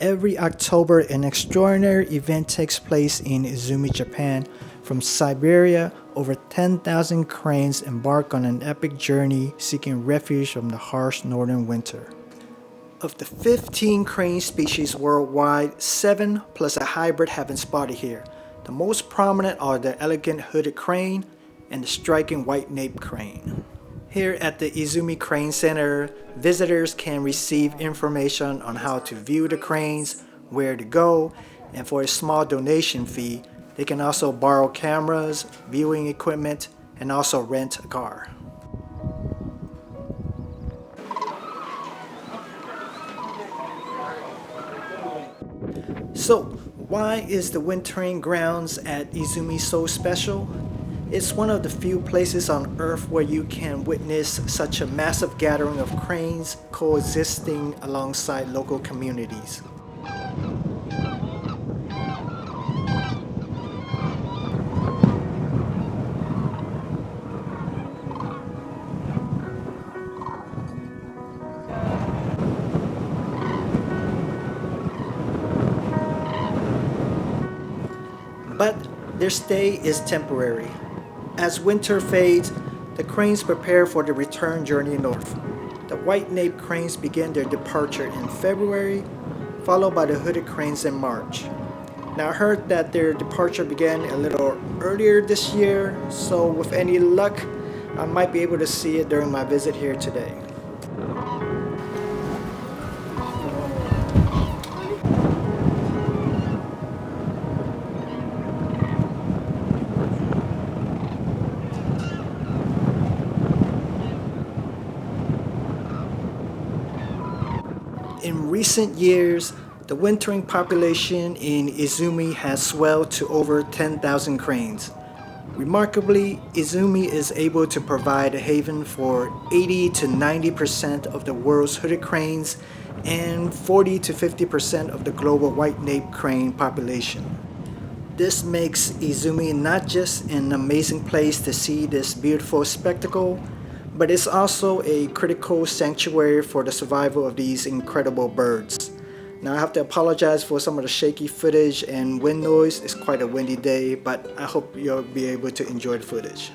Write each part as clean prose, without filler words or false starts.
Every October, an extraordinary event takes place in Izumi, Japan. From Siberia, over 10,000 cranes embark on an epic journey seeking refuge from the harsh northern winter. Of the 15 crane species worldwide, 7 plus a hybrid have been spotted here. The most prominent are the elegant hooded crane and the striking white-naped crane. Here at the Izumi Crane Center, visitors can receive information on how to view the cranes, where to go, and for a small donation fee, they can also borrow cameras, viewing equipment, and also rent a car. So, why is the wintering grounds at Izumi so special? It's one of the few places on Earth where you can witness such a massive gathering of cranes coexisting alongside local communities. But their stay is temporary. As winter fades, the cranes prepare for the return journey north. The white-naped cranes begin their departure in February, followed by the hooded cranes in March. Now I heard that their departure began a little earlier this year, so with any luck, I might be able to see it during my visit here today. In recent years, the wintering population in Izumi has swelled to over 10,000 cranes. Remarkably, Izumi is able to provide a haven for 80 to 90% of the world's hooded cranes and 40 to 50% of the global white-naped crane population. This makes Izumi not just an amazing place to see this beautiful spectacle, but it's also a critical sanctuary for the survival of these incredible birds. Now I have to apologize for some of the shaky footage and wind noise. It's quite a windy day, but I hope you'll be able to enjoy the footage.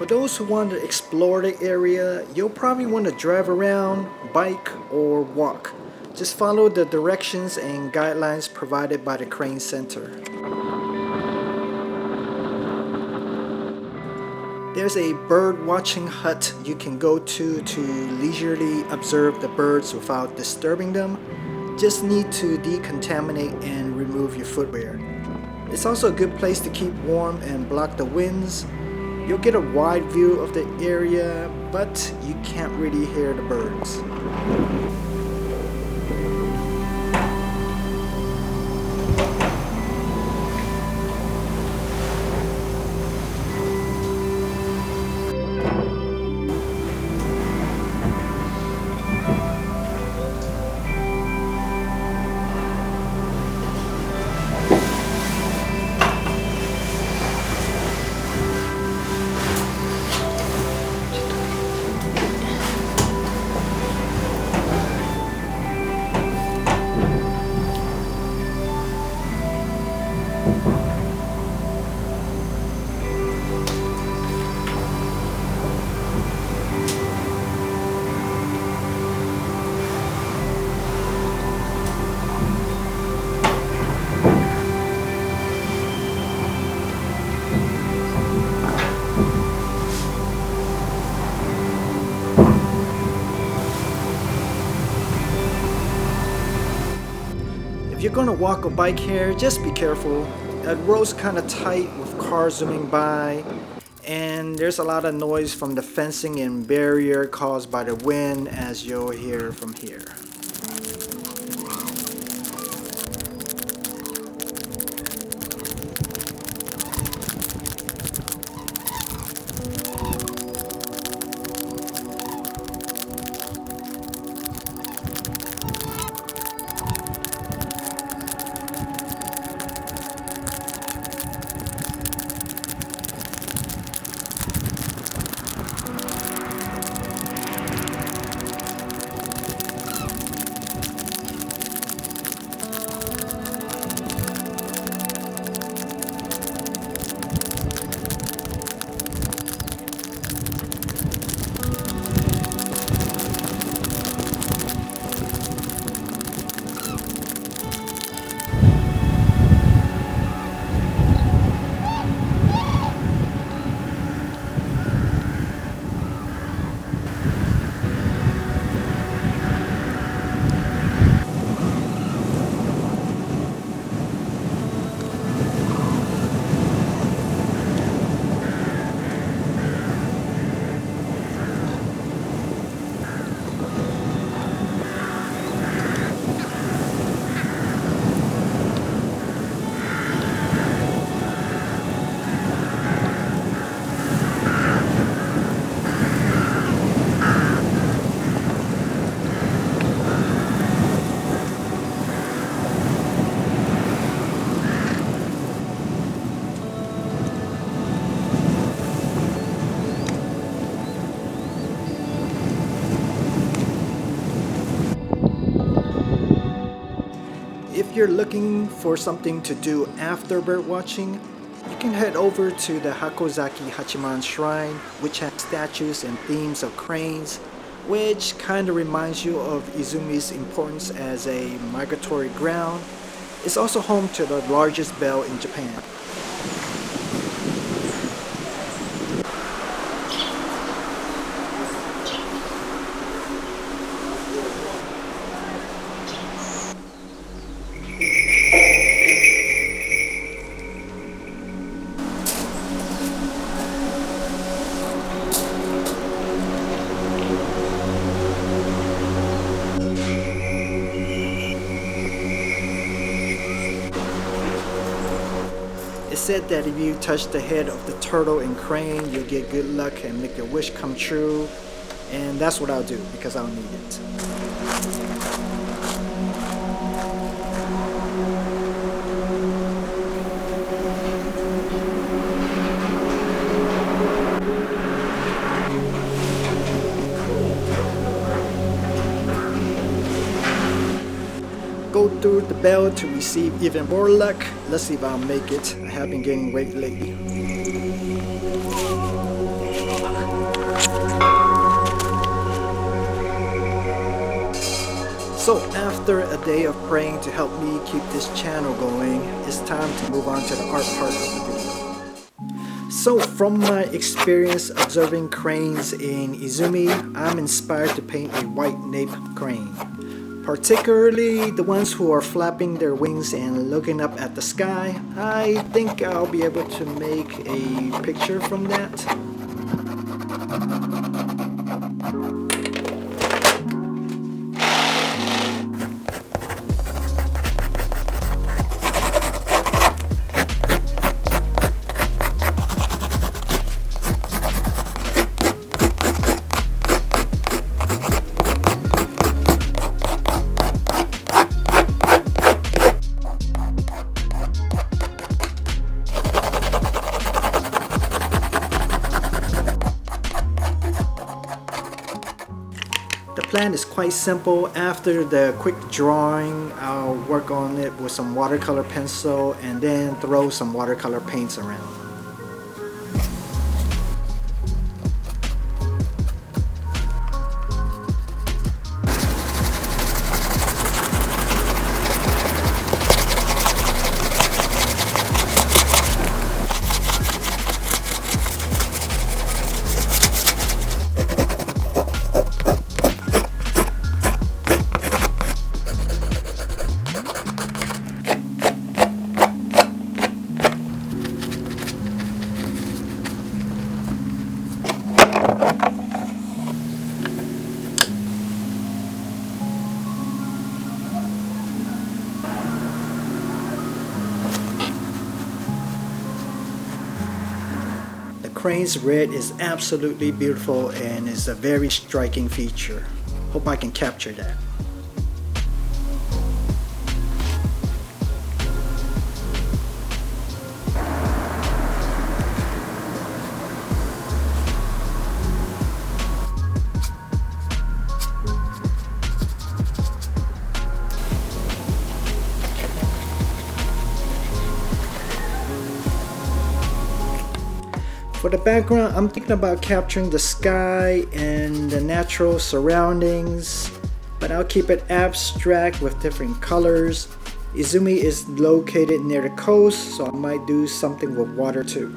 For those who want to explore the area, you'll probably want to drive around, bike, or walk. Just follow the directions and guidelines provided by the Crane Center. There's a bird watching hut you can go to leisurely observe the birds without disturbing them. Just need to decontaminate and remove your footwear. It's also a good place to keep warm and block the winds. You'll get a wide view of the area, but you can't really hear the birds. If you're gonna walk or bike here, just be careful. The road's kind of tight with cars zooming by, and there's a lot of noise from the fencing and barrier caused by the wind, as you'll hear from here. If you're looking for something to do after bird watching, you can head over to the Hakozaki Hachiman shrine, which has statues and themes of cranes, which kind of reminds you of Izumi's importance as a migratory ground. It's also home to the largest bell in Japan. It's said that if you touch the head of the turtle and crane, you'll get good luck and make your wish come true. And that's what I'll do because I'll need it. Go through the bell to receive even more luck. Let's see if I'll make it. I have been getting weight lately. So after a day of praying to help me keep this channel going, it's time to move on to the art part of the video. So from my experience observing cranes in Izumi, I'm inspired to paint a white nape crane. Particularly the ones who are flapping their wings and looking up at the sky. I think I'll be able to make a picture from that. The plan is quite simple. After the quick drawing, I'll work on it with some watercolor pencil and then throw some watercolor paints around. The crane's red is absolutely beautiful and is a very striking feature. Hope I can capture that. For the background, I'm thinking about capturing the sky and the natural surroundings, but I'll keep it abstract with different colors. Izumi is located near the coast, so I might do something with water too.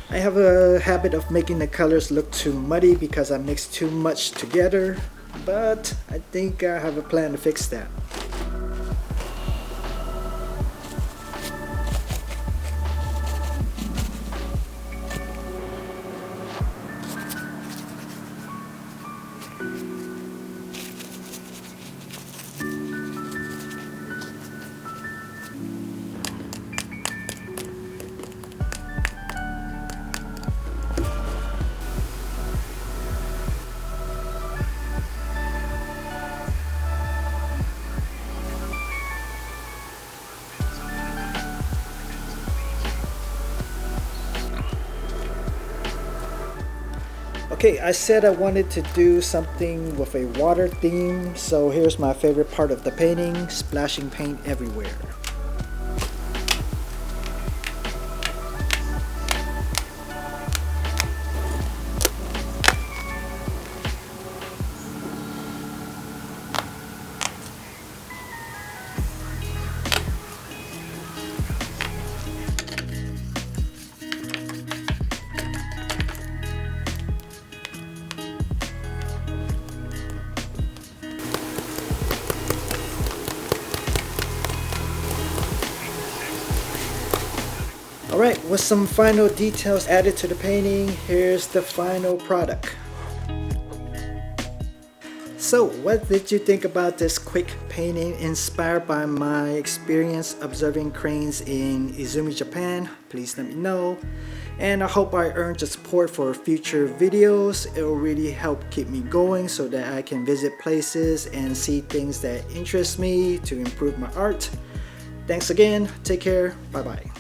I have a habit of making the colors look too muddy because I mix too much together, but I think I have a plan to fix that. Okay, I said I wanted to do something with a water theme, so here's my favorite part of the painting, splashing paint everywhere. Alright, with some final details added to the painting, here's the final product. So, what did you think about this quick painting inspired by my experience observing cranes in Izumi, Japan? Please let me know. And I hope I earned your support for future videos. It will really help keep me going so that I can visit places and see things that interest me to improve my art. Thanks again. Take care. Bye bye.